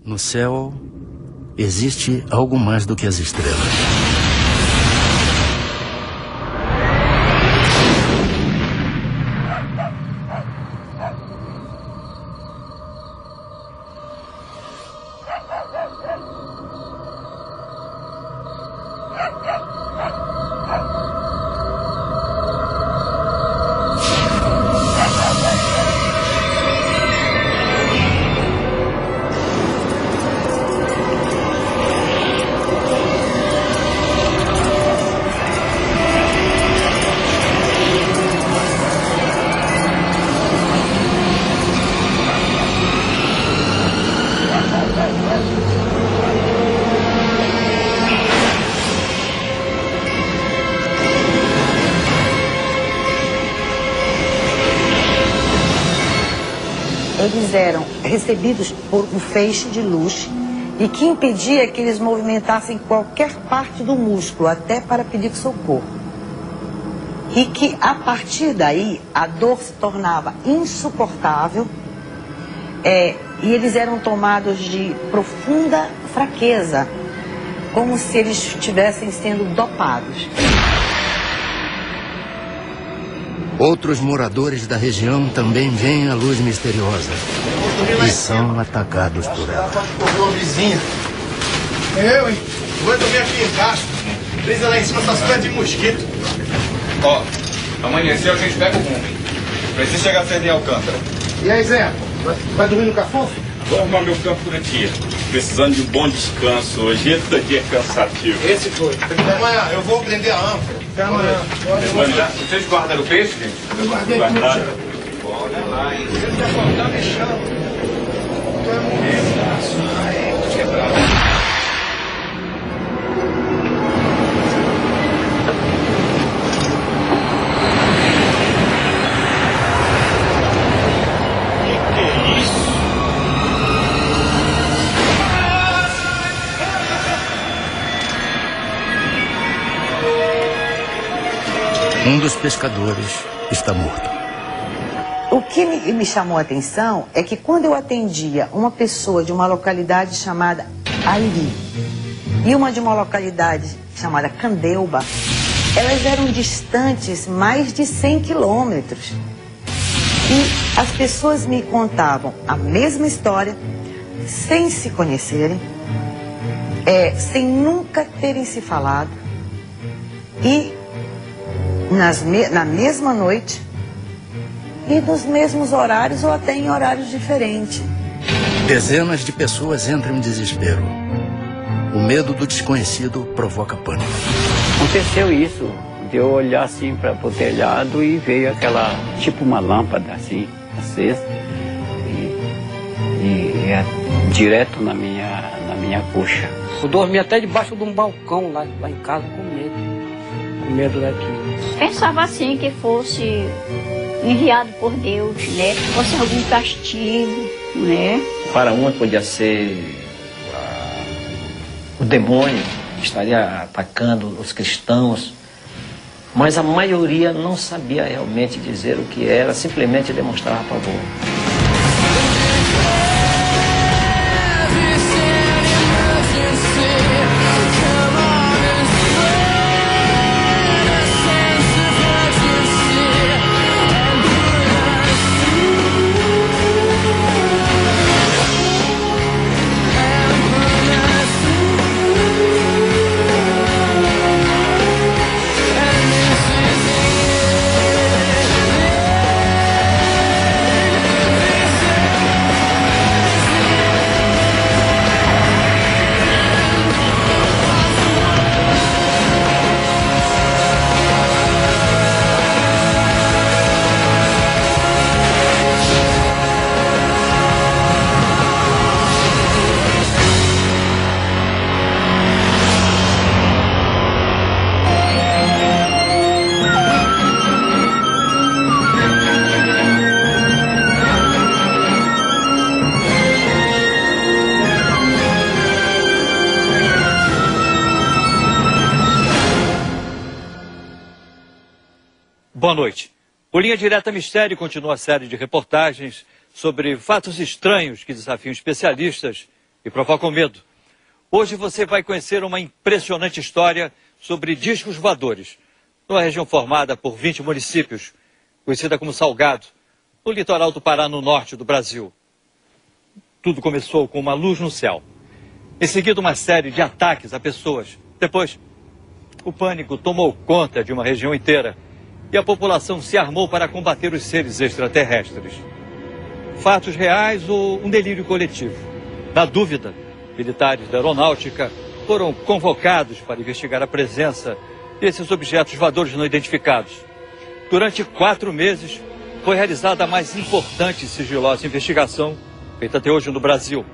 No céu, existe algo mais do que as estrelas. Eles eram recebidos por um feixe de luz e que impedia que eles movimentassem qualquer parte do músculo, até para pedir socorro. E que, a partir daí, a dor se tornava insuportável e eles eram tomados de profunda fraqueza, como se eles estivessem sendo dopados. Outros moradores da região também veem a luz misteriosa e são atacados por ela. Uma vizinha. Eu, hein? Vou dormir aqui embaixo. Brisa lá em cima, tá super de mosquito. Ó, amanheceu, a gente pega o rumo, hein? Precisa chegar cedo em Alcântara. E aí, Zé? Vai dormir no cafofo? Vou arrumar meu campo por aqui. Precisando de um bom descanso hoje. Esse dia é cansativo. Esse foi. Amanhã eu vou prender a âncora. Até amanhã. Vocês guardaram o peixe, gente? Eu guardei tudo, senhor. Olha lá, hein? Se ele acordar, me chama. Tu é morrer. Aí, quebrado. Um dos pescadores está morto. O que me chamou a atenção é que quando eu atendia uma pessoa de uma localidade chamada Airi e uma de uma localidade chamada Candeuba, elas eram distantes mais de 100 quilômetros. E as pessoas me contavam a mesma história, sem se conhecerem, sem nunca terem se falado, e na mesma noite e nos mesmos horários ou até em horários diferentes. Dezenas de pessoas entram em desespero. O medo do desconhecido provoca pânico. Aconteceu isso, de eu olhar assim para o telhado e veio aquela, tipo uma lâmpada assim, acesa, e direto na minha coxa. Eu dormi até debaixo de um balcão lá em casa com medo daquilo. Pensava assim que fosse enviado por Deus, né? Fosse algum castigo, né? Para uma podia ser o demônio que estaria atacando os cristãos, mas a maioria não sabia realmente dizer o que era, simplesmente demonstrava pavor. Boa noite. O Linha Direta Mistério continua a série de reportagens sobre fatos estranhos que desafiam especialistas e provocam medo. Hoje você vai conhecer uma impressionante história sobre discos voadores, numa região formada por 20 municípios, conhecida como Salgado, no litoral do Pará, no norte do Brasil. Tudo começou com uma luz no céu. Em seguida, uma série de ataques a pessoas. Depois, o pânico tomou conta de uma região inteira e a população se armou para combater os seres extraterrestres. Fatos reais ou um delírio coletivo? Na dúvida, militares da aeronáutica foram convocados para investigar a presença desses objetos voadores não identificados. Durante 4 meses, foi realizada a mais importante e sigilosa investigação feita até hoje no Brasil,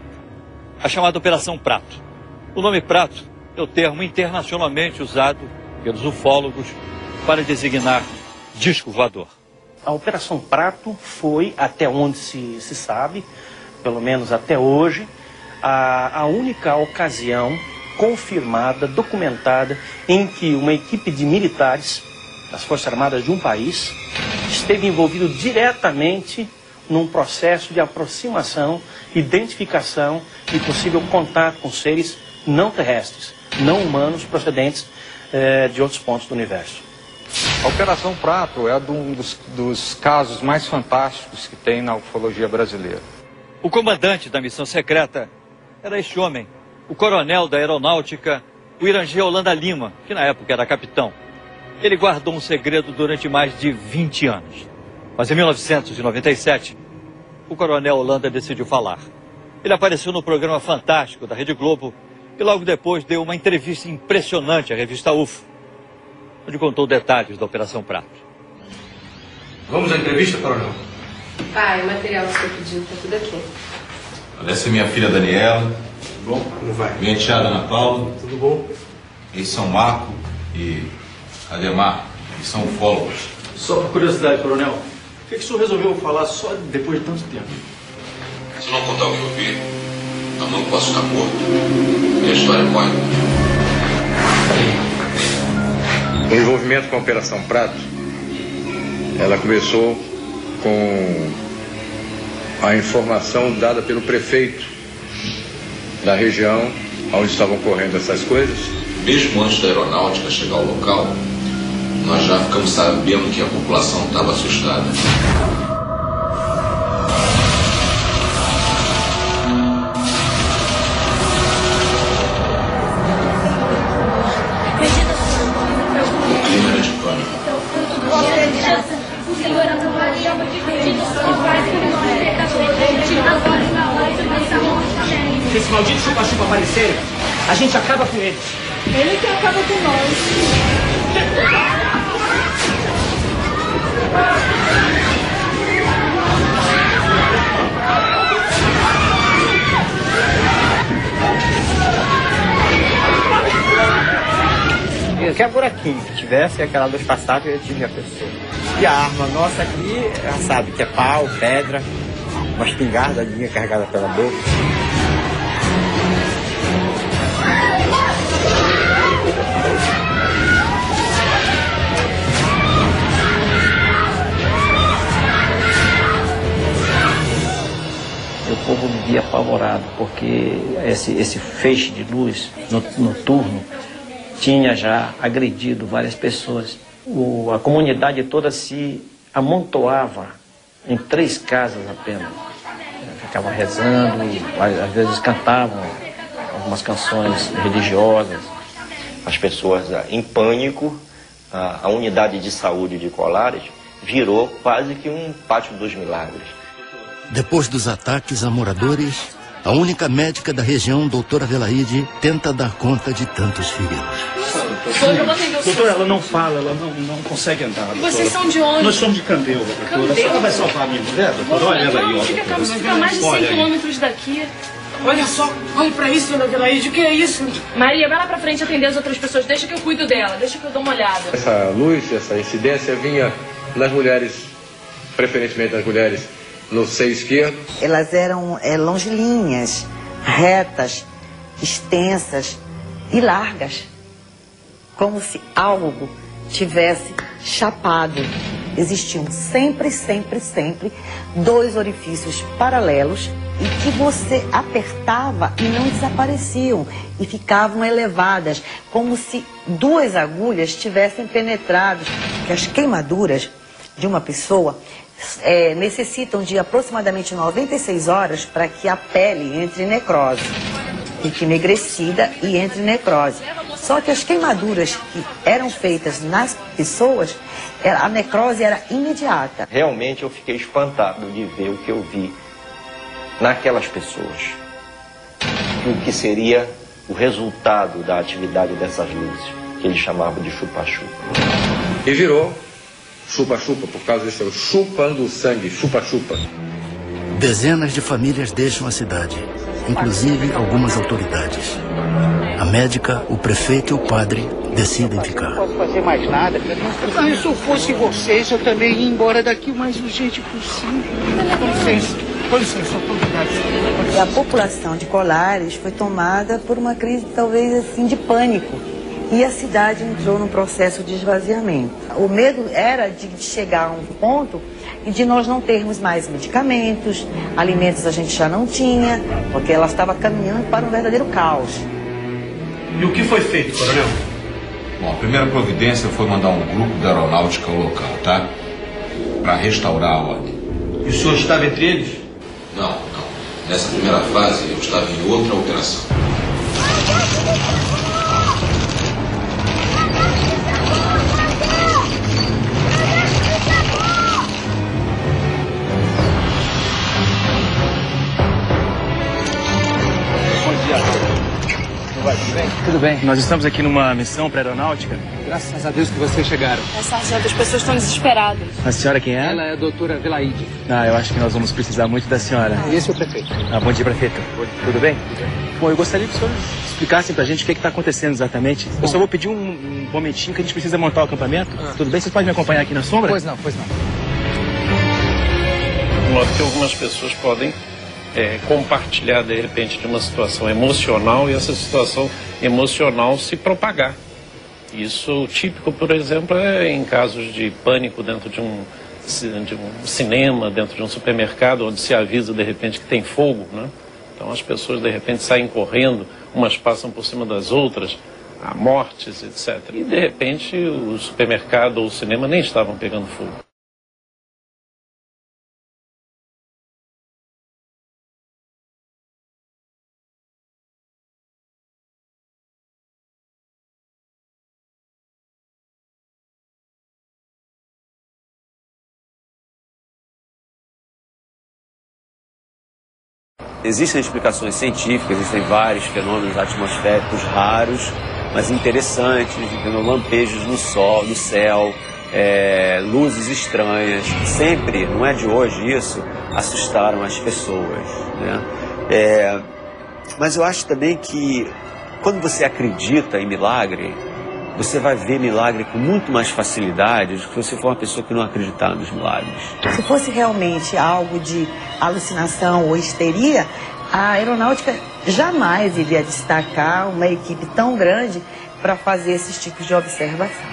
a chamada Operação Prato. O nome Prato é o termo internacionalmente usado pelos ufólogos para designar disco voador. A Operação Prato foi, até onde se sabe, pelo menos até hoje, a única ocasião confirmada, documentada, em que uma equipe de militares das Forças Armadas de um país esteve envolvido diretamente num processo de aproximação, identificação e possível contato com seres não terrestres, não humanos, procedentes de outros pontos do universo. A Operação Prato é um dos casos mais fantásticos que tem na ufologia brasileira. O comandante da missão secreta era este homem, o coronel da aeronáutica, o Irangê Holanda Lima, que na época era capitão. Ele guardou um segredo durante mais de 20 anos. Mas em 1997, o coronel Holanda decidiu falar. Ele apareceu no programa Fantástico da Rede Globo e logo depois deu uma entrevista impressionante à revista UFO, onde contou detalhes da Operação Prato. Vamos à entrevista, coronel? Pai, o material que você pediu está tudo aqui. Essa é minha filha Daniela. Tudo bom? Como vai? Minha enteada Ana Paula. Tudo bom? Eles são Marco e Ademar, que são ufólogos. Só por curiosidade, coronel, por que o senhor resolveu falar só depois de tanto tempo? Se não contar o que eu vi, eu não posso ficar morto. E a história corre. O envolvimento com a Operação Prato, ela começou com a informação dada pelo prefeito da região onde estavam ocorrendo essas coisas. Mesmo antes da aeronáutica chegar ao local, nós já ficamos sabendo que a população estava assustada. O clima era de pânico. Se esse maldito chupa-chupa aparecer, a gente acaba com eles. Ele que acaba com nós. Qualquer buraquinho que tivesse, aquela luz passava e eu tive a pessoa. E a arma nossa aqui, já sabe que é pau, pedra, uma espingardadinha carregada pela boca. O povo vivia apavorado, porque esse feixe de luz noturno tinha já agredido várias pessoas. A comunidade toda se amontoava em 3 casas apenas. Ficavam rezando, às vezes cantavam algumas canções religiosas. As pessoas em pânico, a unidade de saúde de Colares virou quase que um pátio dos milagres. Depois dos ataques a moradores, a única médica da região, doutora Adelaide, tenta dar conta de tantos feridos. Doutora, ela não fala, ela não consegue andar. Doutora. Vocês são de onde? Nós somos de Candeúva, doutora. A senhora vai salvar a minha mulher, doutora? Olha ela aí, ó. Fica a mais de 100 quilômetros daqui. Olha só, olha pra isso, dona Adelaide, o que é isso? Maria, vai lá pra frente atender as outras pessoas. Deixa que eu cuido dela, deixa que eu dou uma olhada. Essa luz, essa incidência vinha nas mulheres, preferentemente nas mulheres no seio esquerdo. Elas eram longilíneas, retas, extensas e largas, como se algo tivesse chapado. Existiam sempre 2 orifícios paralelos e que você apertava e não desapareciam e ficavam elevadas, como se 2 agulhas tivessem penetrado. Porque as queimaduras de uma pessoa necessitam de aproximadamente 96 horas para que a pele entre em necrose, fique enegrecida e entre em necrose. Só que as queimaduras que eram feitas nas pessoas, a necrose era imediata. Realmente eu fiquei espantado de ver o que eu vi naquelas pessoas. O que seria o resultado da atividade dessas luzes, que eles chamavam de chupa-chupa. E virou chupa-chupa, por causa desse chupando o sangue, chupa-chupa. Dezenas de famílias deixam a cidade, inclusive algumas autoridades. A médica, o prefeito e o padre decidem ficar. Não posso fazer mais nada. Mas se eu fosse vocês, eu também ia embora daqui o mais urgente possível. Com licença, autoridade. E a população de Colares foi tomada por uma crise, talvez assim, de pânico. E a cidade entrou num processo de esvaziamento. O medo era de chegar a um ponto e de nós não termos mais medicamentos, alimentos a gente já não tinha, porque ela estava caminhando para um verdadeiro caos. E o que foi feito, coronel? Bom, a primeira providência foi mandar um grupo da aeronáutica ao local, tá? Para restaurar a ordem. E o senhor estava entre eles? Não. Nessa primeira fase eu estava em outra operação. Tudo bem. Nós estamos aqui numa missão para aeronáutica. Graças a Deus que vocês chegaram. Sargento, as pessoas estão desesperadas. A senhora quem é? Ela é a doutora Velaide. Eu acho que nós vamos precisar muito da senhora. E esse é o prefeito. Bom dia, prefeito. Tudo bem? Bom, eu gostaria que os senhores explicassem pra gente o que está acontecendo exatamente. Eu só vou pedir um momentinho que a gente precisa montar o acampamento. Tudo bem? Vocês podem me acompanhar aqui na sombra? Pois não. De modo que algumas pessoas podem compartilhar, de repente, de uma situação emocional e essa situação emocional se propagar. Isso típico, por exemplo, é em casos de pânico dentro de um cinema, dentro de um supermercado, onde se avisa, de repente, que tem fogo, né? Então as pessoas, de repente, saem correndo, umas passam por cima das outras, há mortes, etc. E, de repente, o supermercado ou o cinema nem estavam pegando fogo. Existem explicações científicas, existem vários fenômenos atmosféricos raros, mas interessantes, entendeu? Lampejos no sol, no céu, luzes estranhas. Sempre, não é de hoje isso, assustaram as pessoas, né? Mas eu acho também que quando você acredita em milagre, você vai ver milagre com muito mais facilidade do que se você for uma pessoa que não acreditar nos milagres. Se fosse realmente algo de alucinação ou histeria, a aeronáutica jamais iria destacar uma equipe tão grande para fazer esses tipos de observação.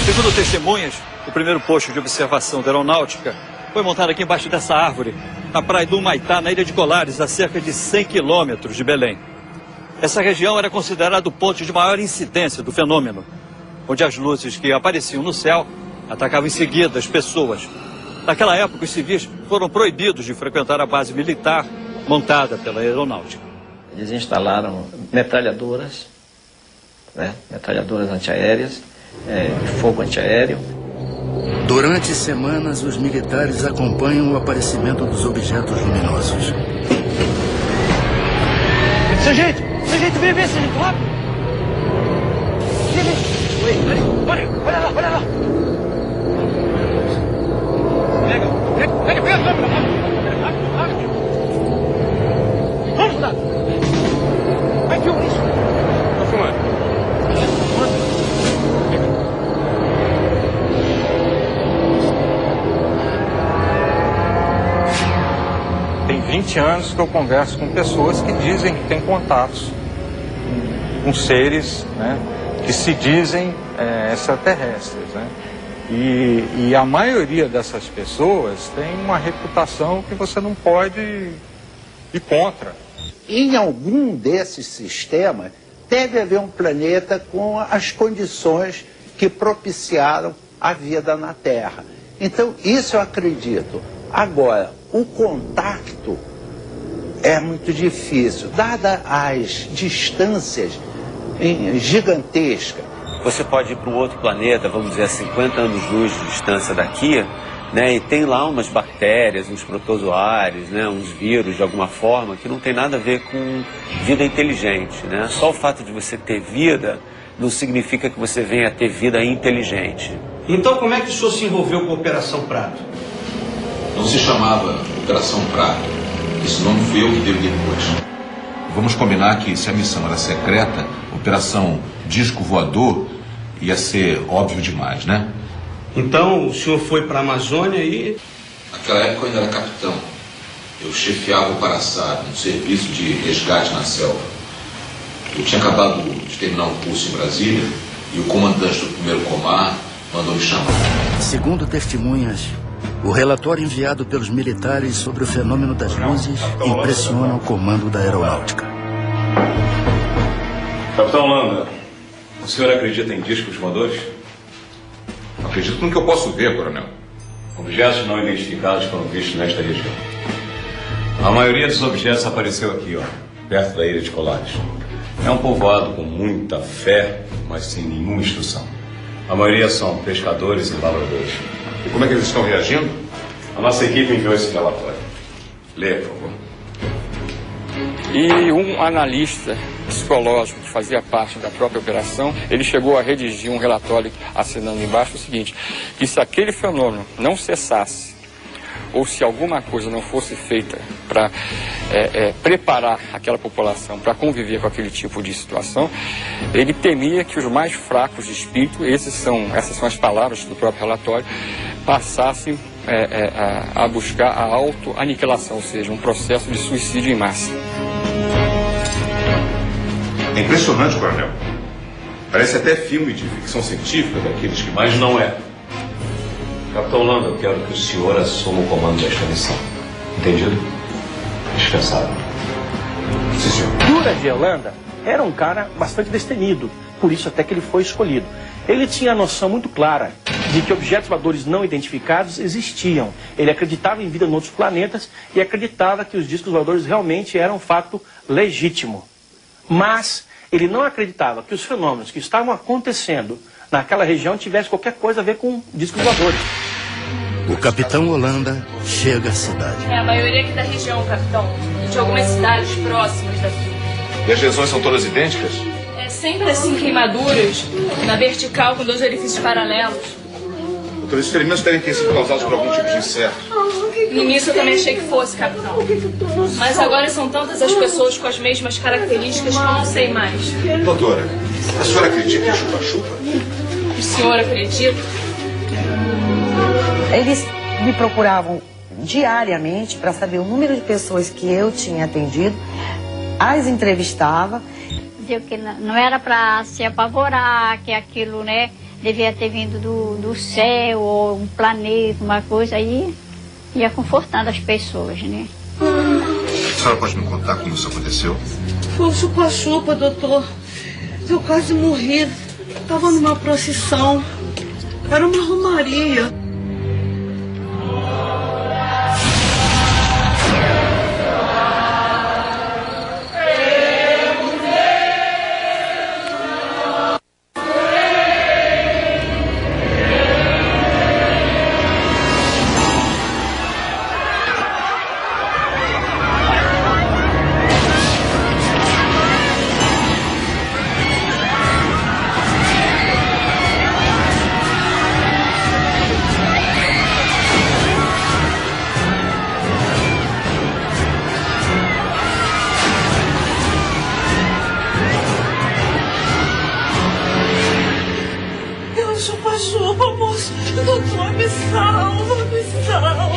Segundo testemunhas, o primeiro posto de observação da aeronáutica foi montado aqui embaixo dessa árvore, na praia do Humaitá, na ilha de Colares, a cerca de 100 quilômetros de Belém. Essa região era considerada o ponto de maior incidência do fenômeno, onde as luzes que apareciam no céu atacavam em seguida as pessoas. Naquela época, os civis foram proibidos de frequentar a base militar montada pela aeronáutica. Eles instalaram metralhadoras, metralhadoras antiaéreas, de fogo antiaéreo. Durante semanas, os militares acompanham o aparecimento dos objetos luminosos. Sargento, vem, sargento, rápido! Olha lá! Pega, rápido! Vamos, soldado! Vai, filma isso! Tô filmando. Tem 20 anos que eu converso com pessoas que dizem que têm contatos com seres, né, que se dizem extraterrestres, né? E a maioria dessas pessoas tem uma reputação que você não pode e contra. Em algum desses sistemas, deve haver um planeta com as condições que propiciaram a vida na Terra. Então, isso eu acredito. Agora, o contacto é muito difícil, dadas as distâncias gigantescas. Você pode ir para um outro planeta, vamos dizer, a 50 anos-luz de distância daqui, né, e tem lá umas bactérias, uns protozoários, né, uns vírus de alguma forma, que não tem nada a ver com vida inteligente, né? Só o fato de você ter vida não significa que você venha a ter vida inteligente. Então como é que o senhor se envolveu com a Operação Prato? Não se chamava Operação Prato. Esse nome fui eu que dei depois. Vamos combinar que se a missão era secreta, Operação Disco Voador ia ser óbvio demais, né? Então o senhor foi para a Amazônia e... Naquela época eu ainda era capitão. Eu chefiava o Paraçá, um serviço de resgate na selva. Eu tinha acabado de terminar um curso em Brasília e o comandante do primeiro comar mandou me chamar. Segundo testemunhas, o relatório enviado pelos militares sobre o fenômeno das luzes impressiona o comando da aeronáutica. Capitão Landa, o senhor acredita em discos voadores? Acredito no que eu posso ver, coronel. Objetos não identificados foram vistos nesta região. A maioria dos objetos apareceu aqui, ó, perto da ilha de Colares. É um povoado com muita fé, mas sem nenhuma instrução. A maioria são pescadores e lavradores. E como é que eles estão reagindo? A nossa equipe enviou esse relatório. Leia, por favor. E um analista psicológico que fazia parte da própria operação, ele chegou a redigir um relatório assinando embaixo o seguinte, que se aquele fenômeno não cessasse, ou se alguma coisa não fosse feita para preparar aquela população para conviver com aquele tipo de situação, ele temia que os mais fracos de espírito, essas são as palavras do próprio relatório, passassem a buscar a autoaniquilação, ou seja, um processo de suicídio em massa. É impressionante, coronel. Parece até filme de ficção científica daqueles que mais não é. Capitão Landa, eu quero que o senhor assuma o comando desta missão. Entendido? Dispensável. Sim, senhor. Jura de Holanda era um cara bastante destemido, por isso até que ele foi escolhido. Ele tinha a noção muito clara de que objetos voadores não identificados existiam. Ele acreditava em vida em outros planetas e acreditava que os discos voadores realmente eram um fato legítimo. Mas ele não acreditava que os fenômenos que estavam acontecendo naquela região tivessem qualquer coisa a ver com discos voadores. O capitão Holanda chega à cidade. É a maioria aqui da região, capitão. E de algumas cidades próximas daqui. E as lesões são todas idênticas? É sempre assim, queimaduras, na vertical com 2 orifícios paralelos. Doutor, esses ferimentos devem ter sido causados por algum tipo de inseto. No início eu também achei que fosse, capitão. Mas agora são tantas as pessoas com as mesmas características que eu não sei mais. Doutora, a senhora acredita em chupa-chupa? O senhor acredita? Eles me procuravam diariamente para saber o número de pessoas que eu tinha atendido, as entrevistava. Dizia que não era para se apavorar, que aquilo, né, devia ter vindo do céu, ou um planeta, uma coisa, aí ia confortando as pessoas, né? A senhora pode me contar como isso aconteceu? Foi um chupa-chupa, doutor. Eu quase morri. Estava numa procissão. Era uma romaria. Doutor, me salva, me salva.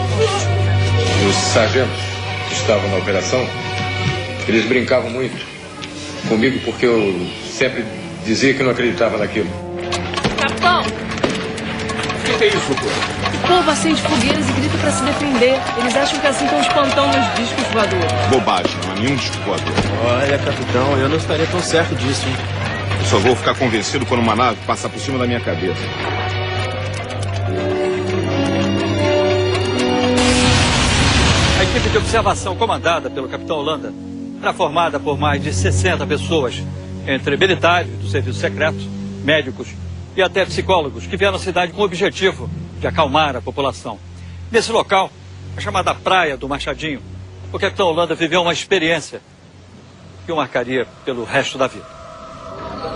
Os sargentos que estavam na operação, eles brincavam muito comigo porque eu sempre dizia que não acreditava naquilo. Capitão! O que é isso, doutor? povo acende fogueiras e grita pra se defender. Eles acham que assim estão espantando os discos voadores. Bobagem, não há nenhum disco voador. Olha, capitão, eu não estaria tão certo disso, hein? Eu só vou ficar convencido quando uma nave passar por cima da minha cabeça. A equipe de observação comandada pelo capitão Holanda era formada por mais de 60 pessoas, entre militares do serviço secreto, médicos e até psicólogos, que vieram à cidade com o objetivo de acalmar a população. Nesse local, a chamada Praia do Machadinho, o capitão Holanda viveu uma experiência que o marcaria pelo resto da vida.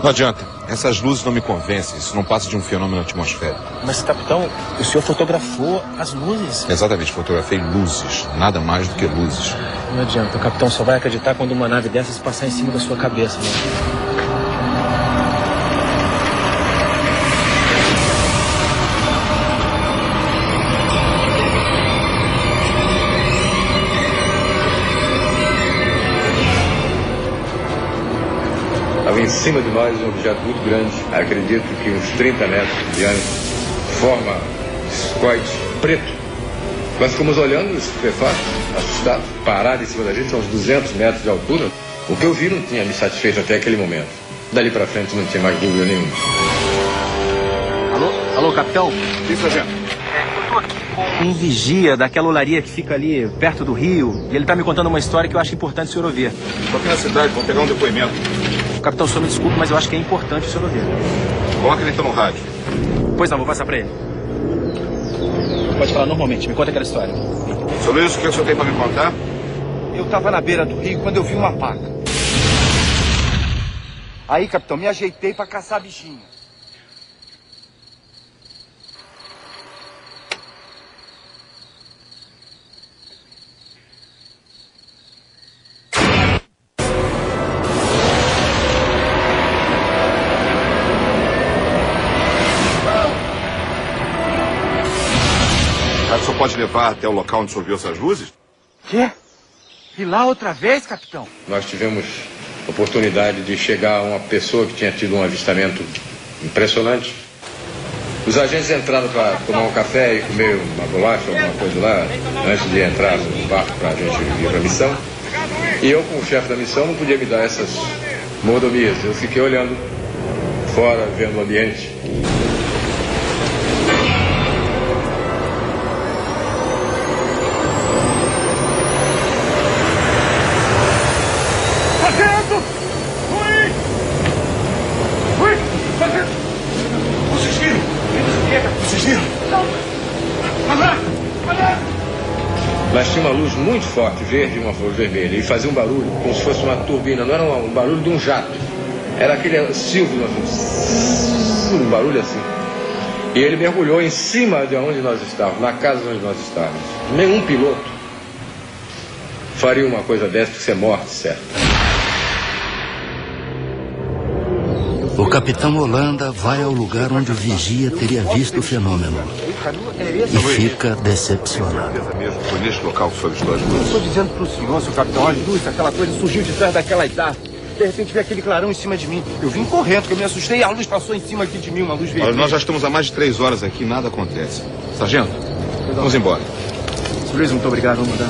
Não adianta. Essas luzes não me convencem. Isso não passa de um fenômeno atmosférico. Mas, capitão, o senhor fotografou as luzes? Exatamente, fotografei luzes. Nada mais do que luzes. Não adianta. O capitão só vai acreditar quando uma nave dessas passar em cima da sua cabeça, né? Estava em cima de nós um objeto muito grande, acredito que uns 30 metros de diâmetro, forma discoide preto. Nós ficamos olhando, estupefatos, assustados, parado em cima da gente, a uns 200 metros de altura. O que eu vi não tinha me satisfeito até aquele momento. Dali para frente não tinha mais dúvida nenhuma. Alô, capitão? Sim, sargento. Eu tô aqui com um vigia daquela olaria que fica ali perto do rio, e ele tá me contando uma história que eu acho importante o senhor ouvir. Tô aqui na cidade, vou pegar um depoimento. Capitão, o senhor me desculpe, mas eu acho que é importante o senhor ouvir. Coloca ele então no rádio. Pois não, vou passar pra ele. Pode falar normalmente, me conta aquela história. Seu Luiz, o que o senhor tem pra me contar? Eu tava na beira do rio quando eu vi uma paca. Aí, capitão, me ajeitei pra caçar bichinho. O senhor pode levar até o local onde o senhor viu essas luzes? Quê? Ir lá outra vez, capitão? Nós tivemos a oportunidade de chegar a uma pessoa que tinha tido um avistamento impressionante. Os agentes entraram para tomar um café e comer uma bolacha, alguma coisa lá, antes de entrar no barco para a gente ir para a missão. E eu, como chefe da missão, não podia me dar essas mordomias. Eu fiquei olhando fora, vendo o ambiente. Mas tinha uma luz muito forte, verde e uma flor vermelha, e fazia um barulho como se fosse uma turbina, não era um barulho de um jato, era aquele silvio, um barulho assim. E ele mergulhou em cima de onde nós estávamos, na casa onde nós estávamos. Nenhum piloto faria uma coisa dessa, porque isso é morte, certo? O capitão Holanda vai ao lugar onde o vigia teria visto o fenômeno e fica decepcionado. Foi neste local que o senhor avistou as luzes? Eu estou dizendo pro senhor, seu capitão, as luzes, aquela coisa surgiu de trás daquela árvore. De repente veio aquele clarão em cima de mim. Eu vim correndo, porque eu me assustei e a luz passou em cima aqui de mim, uma luz vermelha. Olha, nós já estamos há mais de 3 horas aqui e nada acontece. Sargento, vamos embora. Sr. Luiz, muito obrigado, vamos mudar.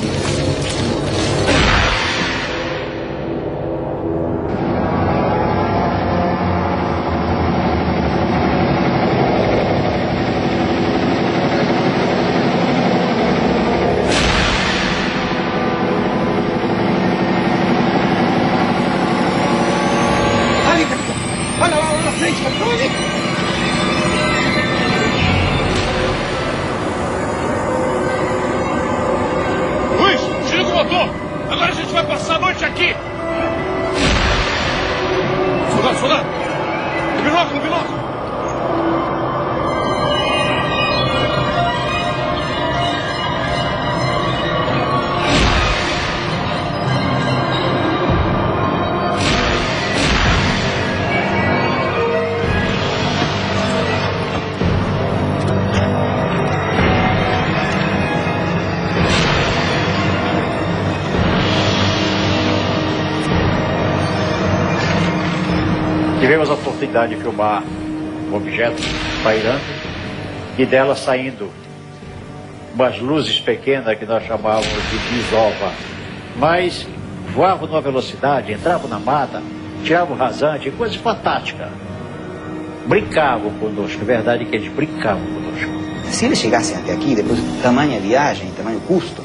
Tivemos a oportunidade de filmar um objeto pairando e dela saindo umas luzes pequenas que nós chamávamos de desova, mas voavam numa velocidade, entravam na mata, tiravam rasante, coisas fantásticas. Brincavam conosco, é verdade que eles brincavam conosco. Se eles chegassem até aqui, depois de tamanha viagem, tamanho custo,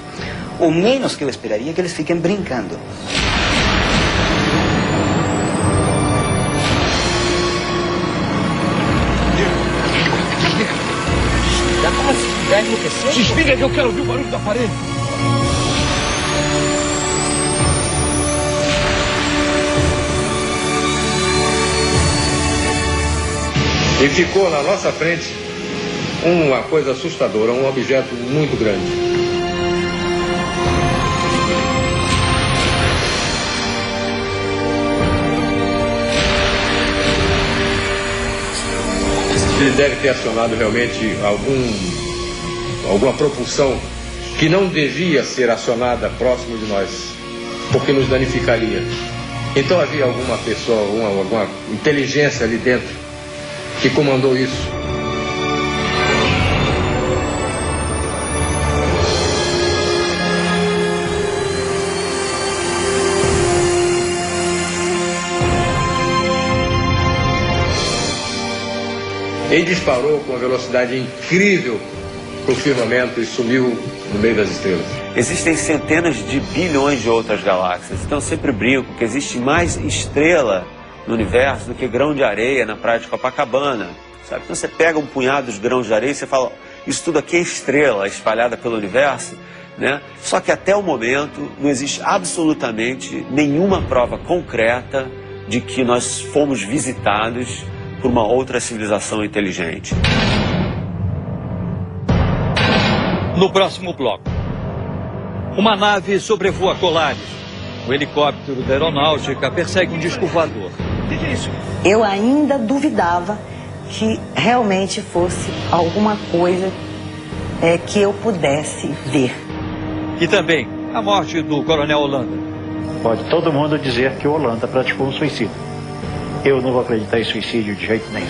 o menos que eu esperaria é que eles fiquem brincando. Desliga que eu quero ouvir o barulho da parede. E ficou na nossa frente uma coisa assustadora, um objeto muito grande. Ele deve ter acionado realmente alguma propulsão que não devia ser acionada próximo de nós, porque nos danificaria. Então havia alguma pessoa, alguma inteligência ali dentro que comandou isso. Ele disparou com uma velocidade incrível para o firmamento e sumiu no meio das estrelas. Existem centenas de bilhões de outras galáxias. Então eu sempre brinco que existe mais estrela no universo do que grão de areia na praia de Copacabana. Sabe? Então você pega um punhado de grãos de areia e você fala, isso tudo aqui é estrela espalhada pelo universo, né? Só que até o momento não existe absolutamente nenhuma prova concreta de que nós fomos visitados por uma outra civilização inteligente. No próximo bloco, uma nave sobrevoa Colares. O helicóptero da aeronáutica persegue um disco voador. O que é isso? Eu ainda duvidava que realmente fosse alguma coisa que eu pudesse ver. E também a morte do coronel Holanda. Pode todo mundo dizer que o Holanda praticou um suicídio. Eu não vou acreditar em suicídio de jeito nenhum.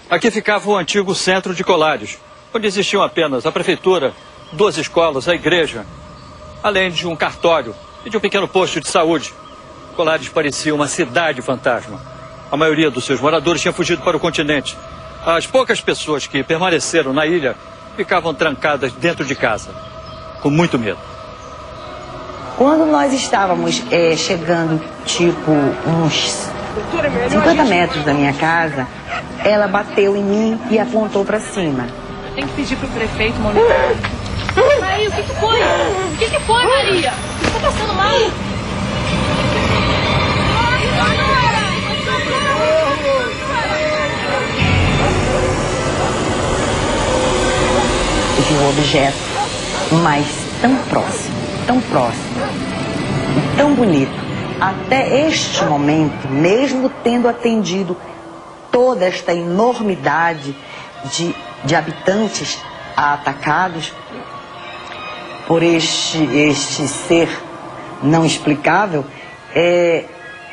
Aqui ficava o antigo centro de Colares, onde existiam apenas a prefeitura, 2 escolas, a igreja, além de um cartório e de um pequeno posto de saúde. Colares parecia uma cidade fantasma. A maioria dos seus moradores tinha fugido para o continente. As poucas pessoas que permaneceram na ilha ficavam trancadas dentro de casa, com muito medo. Quando nós estávamos chegando, tipo, uns 50 metros da minha casa, ela bateu em mim e apontou para cima. Eu tenho que pedir pro prefeito monitorar. Aí, o que foi? O que foi, Maria? O que tá passando mal? De um objeto, mas tão próximo, e tão bonito. Até este momento, mesmo tendo atendido toda esta enormidade de habitantes atacados por este ser não explicável,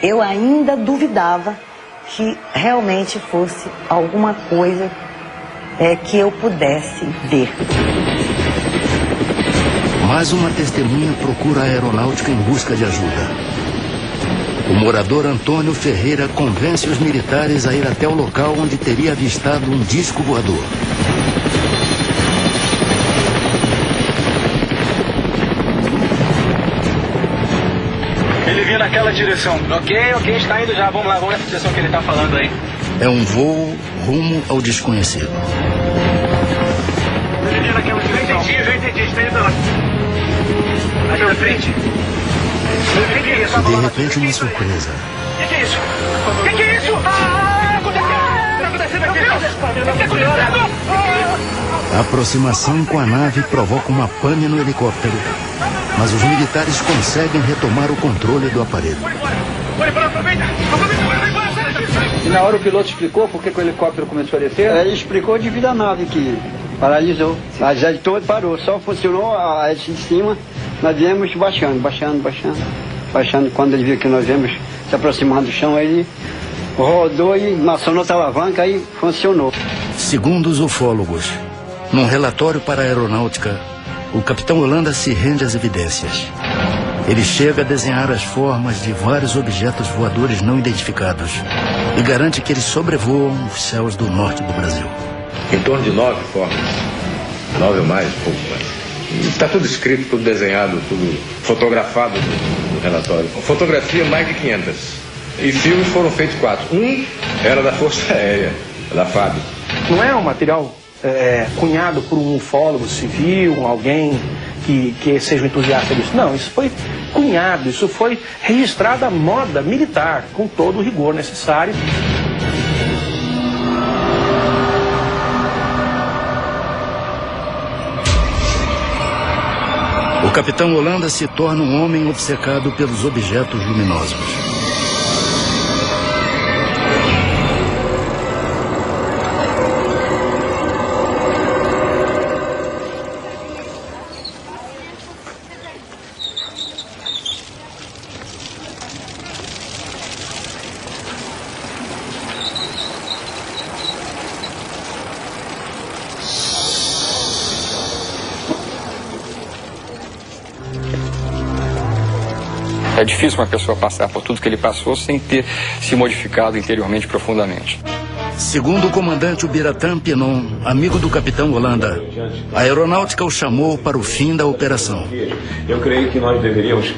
eu ainda duvidava que realmente fosse alguma coisa que eu pudesse ver. Mais uma testemunha procura a aeronáutica em busca de ajuda. O morador Antônio Ferreira convence os militares a ir até o local onde teria avistado um disco voador. Ele vinha naquela direção. Ok, está indo já. Vamos lá, vamos nessa direção que ele está falando aí. É um voo rumo ao desconhecido. Ele vinha naquela direção. Já entendi, está indo lá. Aí na frente. De repente, uma surpresa. O que é isso? O que é isso? Aconteceu! A aproximação com a nave provoca uma pane no helicóptero, mas os militares conseguem retomar o controle do aparelho. E na hora o piloto explicou por que o helicóptero começou a descer? Ele explicou devido à nave que paralisou. A jet toda parou, só funcionou a hélice de cima. Nós viemos baixando. Quando ele viu que nós viemos se aproximando do chão, ele rodou e acionou a alavanca e funcionou. Segundo os ufólogos, num relatório para a aeronáutica, o capitão Holanda se rende às evidências. Ele chega a desenhar as formas de vários objetos voadores não identificados e garante que eles sobrevoam os céus do norte do Brasil. Em torno de 9 formas. 9 ou mais, pouco mais. Está tudo escrito, tudo desenhado, tudo fotografado no relatório. Fotografia, mais de 500. E filmes foram feitos 4. Um era da Força Aérea, da FAB. Não é um material cunhado por um ufólogo civil, alguém que seja um entusiasta disso. Não, isso foi cunhado, isso foi registrado à moda militar, com todo o rigor necessário. O capitão Holanda se torna um homem obcecado pelos objetos luminosos. É difícil uma pessoa passar por tudo que ele passou sem ter se modificado interiormente profundamente. Segundo o comandante Ubiratã Pinon, amigo do capitão Holanda, a aeronáutica o chamou para o fim da operação. Eu creio que nós deveríamos...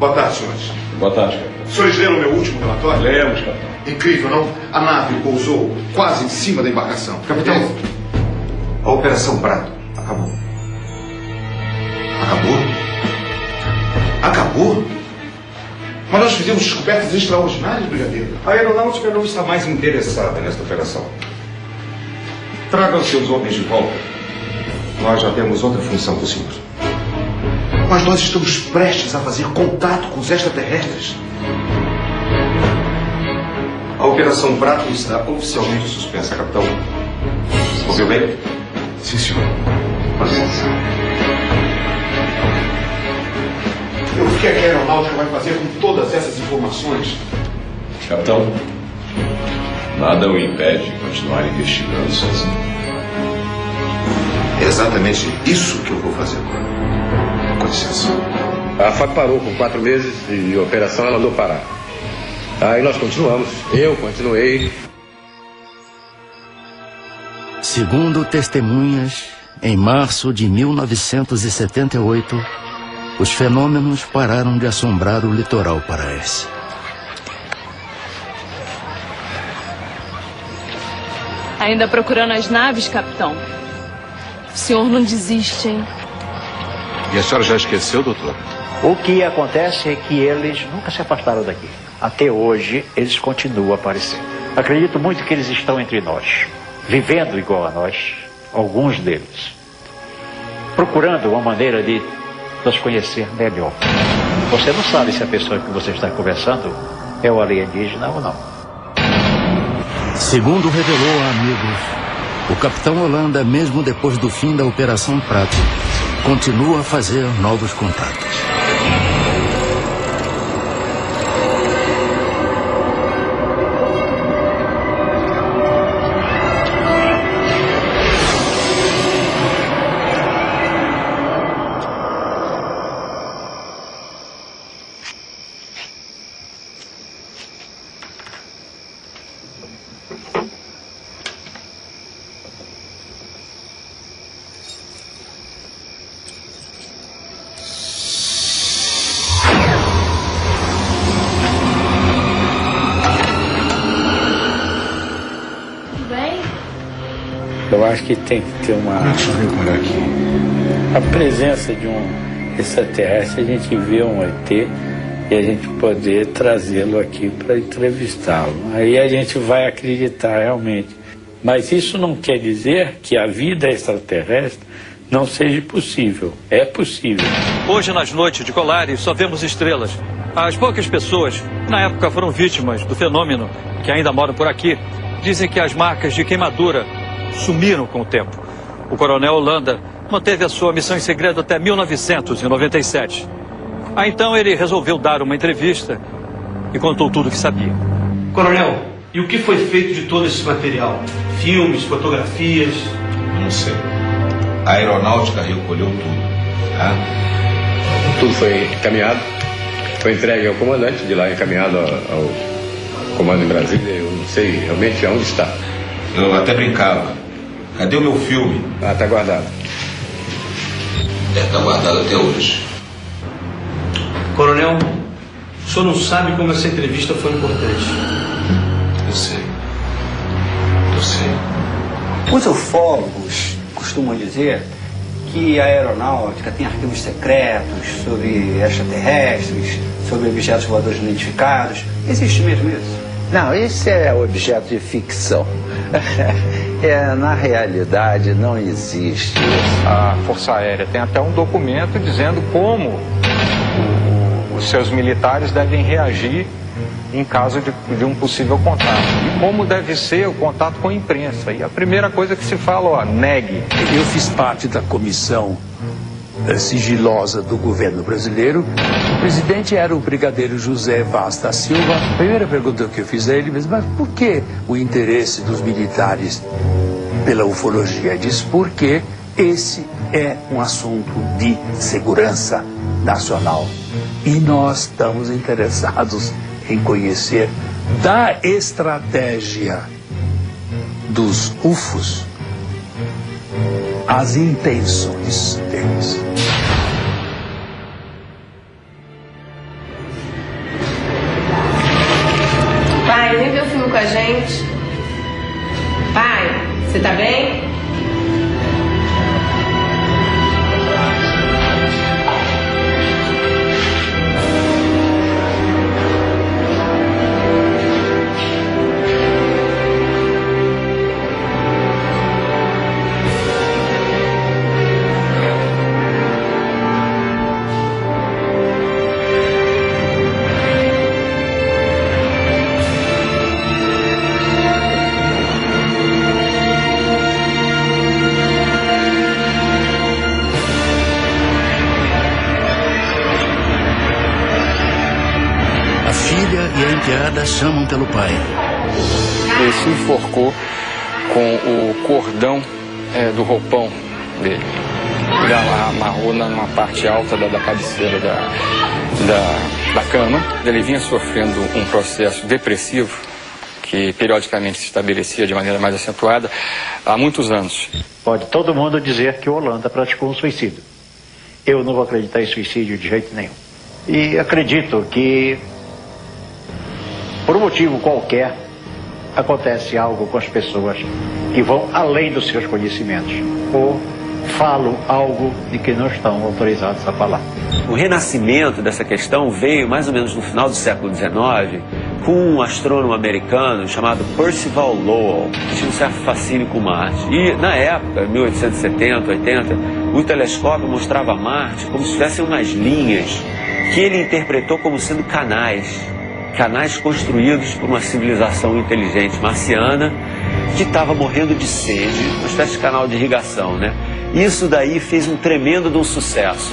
Boa tarde, senhores. Boa tarde, capitão. Os senhores leram o meu último relatório? Lemos, capitão. Incrível, não? A nave pousou quase em cima da embarcação. Capitão, a Operação Prato acabou. Acabou? Acabou? Mas nós fizemos descobertas extraordinárias, brigadeiro. A aeronáutica não está mais interessada nesta operação. Tragam seus homens de volta. Nós já temos outra função do senhor. Mas nós estamos prestes a fazer contato com os extraterrestres. A Operação Prato está oficialmente suspensa, capitão. Ouviu bem? Sim, senhor. Com licença. O que é que a aeronáutica vai fazer com todas essas informações? Capitão, nada o impede de continuar investigando sozinho. É exatamente isso que eu vou fazer agora. Com licença. A FAB parou com 4 meses e a operação ela mandou parar. Aí nós continuamos. Eu continuei. Segundo testemunhas, em março de 1978, os fenômenos pararam de assombrar o litoral paraense. Ainda procurando as naves, capitão? O senhor não desiste, hein? E a senhora já esqueceu, doutor? O que acontece é que eles nunca se afastaram daqui. Até hoje, eles continuam aparecendo. Acredito muito que eles estão entre nós, vivendo igual a nós, alguns deles, procurando uma maneira de nos conhecer melhor. Você não sabe se a pessoa que você está conversando é o alienígena ou não. Segundo revelou a amigos, o capitão Holanda, mesmo depois do fim da Operação Prato, continua a fazer novos contatos. Eu acho que tem que ter uma... Deixa eu ver por aqui. A presença de um extraterrestre, a gente vê um ET e a gente poder trazê-lo aqui para entrevistá-lo. Aí a gente vai acreditar realmente Mas isso não quer dizer que a vida extraterrestre não seja possível. É possível. Hoje, nas noites de Colares, só vemos estrelas. As poucas pessoas que na época foram vítimas do fenômeno, que ainda moram por aqui, dizem que as marcas de queimadura sumiram com o tempo. O coronel Holanda manteve a sua missão em segredo até 1997. Aí então ele resolveu dar uma entrevista e contou tudo o que sabia. Coronel, e o que foi feito de todo esse material? Filmes, fotografias? Não sei. A aeronáutica recolheu tudo. Tá? Tudo foi encaminhado, foi entregue ao comandante, de lá encaminhado ao comando em Brasília. Eu não sei realmente aonde está. Eu até brincava. Cadê o meu filme? Ah, tá guardado. Tá guardado até hoje. Coronel, o senhor não sabe como essa entrevista foi importante. Eu sei. Eu sei. Os ufólogos costumam dizer que a aeronáutica tem arquivos secretos sobre extraterrestres, sobre objetos voadores não identificados. Existe mesmo isso? Não, isso é objeto de ficção. Na realidade, não existe. A Força Aérea tem até um documento dizendo como os seus militares devem reagir em caso de um possível contato. E como deve ser o contato com a imprensa. E a primeira coisa que se fala, negue. Eu fiz parte da comissão sigilosa do governo brasileiro. O presidente era o brigadeiro José Vaz da Silva. A primeira pergunta que eu fiz a ele, mas por que o interesse dos militares pela ufologia? Ele disse, porque esse é um assunto de segurança nacional. E nós estamos interessados em conhecer da estratégia dos UFOs as intenções deles. Pai, vem ver o filme com a gente. Pai, você tá bem? Chamam pelo pai. Ele se enforcou com o cordão do roupão dele. Ele amarrou numa parte alta da cabeceira da cama. Ele vinha sofrendo um processo depressivo que periodicamente se estabelecia de maneira mais acentuada há muitos anos. Pode todo mundo dizer que o Holanda praticou um suicídio. Eu não vou acreditar em suicídio de jeito nenhum. E acredito que por um motivo qualquer, acontece algo com as pessoas que vão além dos seus conhecimentos ou falam algo de que não estão autorizados a falar. O renascimento dessa questão veio mais ou menos no final do século XIX com um astrônomo americano chamado Percival Lowell, que tinha um certo fascínio com Marte. E na época, 1870, 80, o telescópio mostrava Marte como se tivessem umas linhas que ele interpretou como sendo canais construídos por uma civilização inteligente marciana que estava morrendo de sede, uma espécie de canal de irrigação, né? Isso daí fez um tremendo de um sucesso.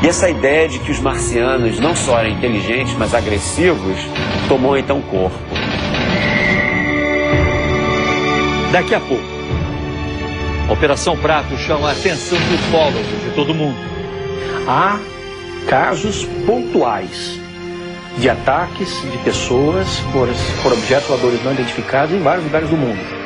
E essa ideia de que os marcianos não só eram inteligentes, mas agressivos, tomou então corpo. Daqui a pouco, a Operação Prato chama a atenção dos ufólogos de todo mundo. Há casos pontuais de ataques de pessoas por objetos voadores não identificados em vários lugares do mundo.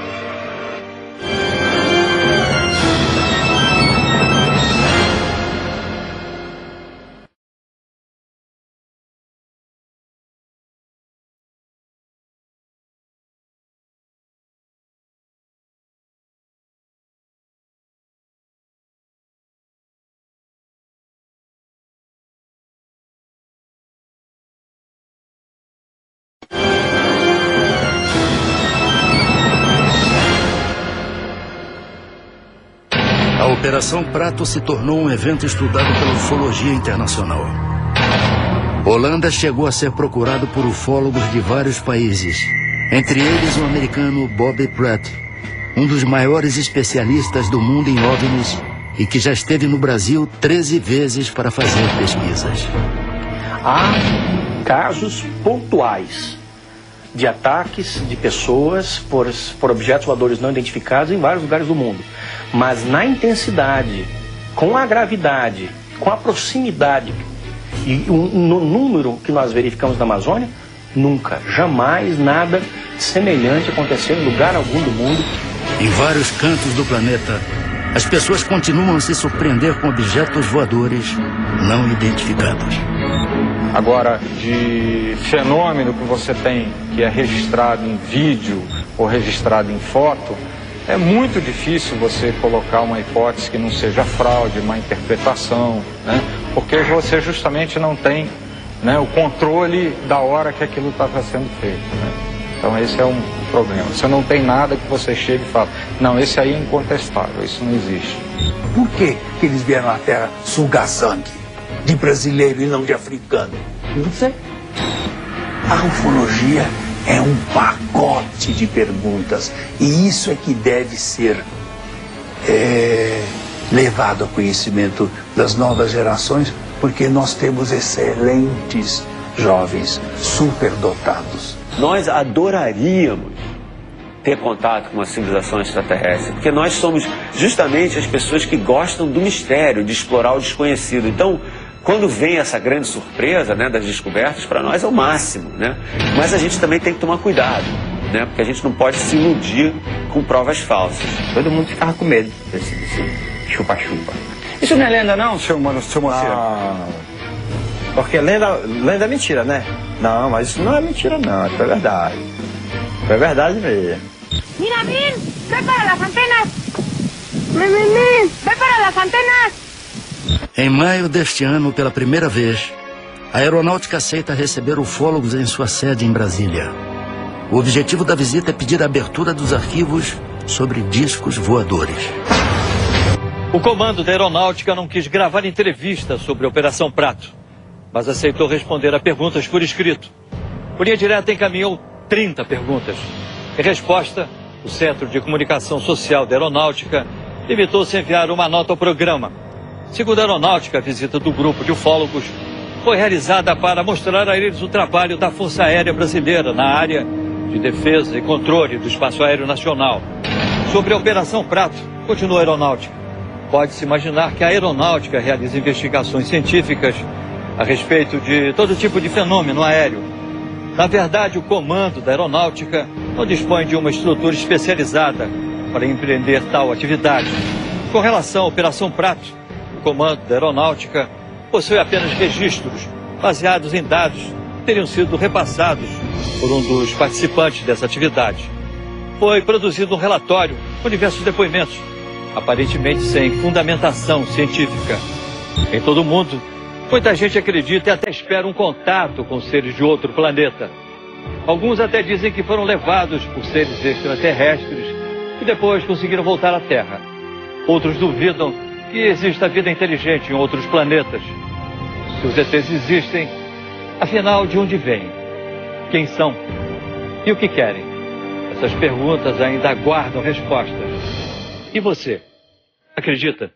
A Operação Prato se tornou um evento estudado pela ufologia internacional. Holanda chegou a ser procurado por ufólogos de vários países, entre eles o americano Bob Pratt, um dos maiores especialistas do mundo em OVNIs e que já esteve no Brasil 13 vezes para fazer pesquisas. Há casos pontuais de ataques de pessoas por objetos voadores não identificados em vários lugares do mundo. Mas na intensidade, com a gravidade, com a proximidade e no número que nós verificamos na Amazônia, nunca, jamais nada semelhante aconteceu em lugar algum do mundo. Em vários cantos do planeta, as pessoas continuam a se surpreender com objetos voadores não identificados. Agora, de fenômeno que você tem, que é registrado em vídeo ou registrado em foto, é muito difícil você colocar uma hipótese que não seja fraude, uma interpretação, né? Porque você justamente não tem, né, o controle da hora que aquilo estava sendo feito, né? Então esse é um problema. Você não tem nada que você chegue e fale, não, esse aí é incontestável, isso não existe. Por que eles vieram à Terra sugar sangue de brasileiro e não de africano? Não sei. A ufologia é um pacote de perguntas e isso é que deve ser levado ao conhecimento das novas gerações, porque nós temos excelentes jovens superdotados. Nós adoraríamos ter contato com uma civilização extraterrestre, porque nós somos justamente as pessoas que gostam do mistério, de explorar o desconhecido. Então, quando vem essa grande surpresa, né, das descobertas, para nós é o máximo, né? Mas a gente também tem que tomar cuidado, né? Porque a gente não pode se iludir com provas falsas. Todo mundo ficava com medo desse chupa-chupa. Isso não é lenda não, seu Moacir? Porque lenda é mentira, né? Não, mas isso não é mentira não, isso é verdade. É verdade mesmo. Mira, Min, vai para as antenas. Min, vai para as antenas. Em maio deste ano, pela primeira vez, a aeronáutica aceita receber ufólogos em sua sede em Brasília. O objetivo da visita é pedir a abertura dos arquivos sobre discos voadores. O comando da aeronáutica não quis gravar entrevista sobre a Operação Prato, mas aceitou responder a perguntas por escrito. Por linha direta encaminhou 30 perguntas. Em resposta, o Centro de Comunicação Social da Aeronáutica limitou-se a enviar uma nota ao programa. Segundo a Aeronáutica, a visita do grupo de ufólogos foi realizada para mostrar a eles o trabalho da Força Aérea Brasileira na área de defesa e controle do espaço aéreo nacional. Sobre a Operação Prato, continua a Aeronáutica. Pode-se imaginar que a Aeronáutica realiza investigações científicas a respeito de todo tipo de fenômeno aéreo. Na verdade, o comando da Aeronáutica não dispõe de uma estrutura especializada para empreender tal atividade. Com relação à Operação Prato, o comando da Aeronáutica possui apenas registros baseados em dados que teriam sido repassados por um dos participantes dessa atividade. Foi produzido um relatório com diversos depoimentos, aparentemente sem fundamentação científica. Em todo o mundo, muita gente acredita e até espera um contato com seres de outro planeta. Alguns até dizem que foram levados por seres extraterrestres e depois conseguiram voltar à Terra. Outros duvidam que exista vida inteligente em outros planetas. Se os ETs existem, afinal, de onde vêm? Quem são? E o que querem? Essas perguntas ainda aguardam respostas. E você? Acredita?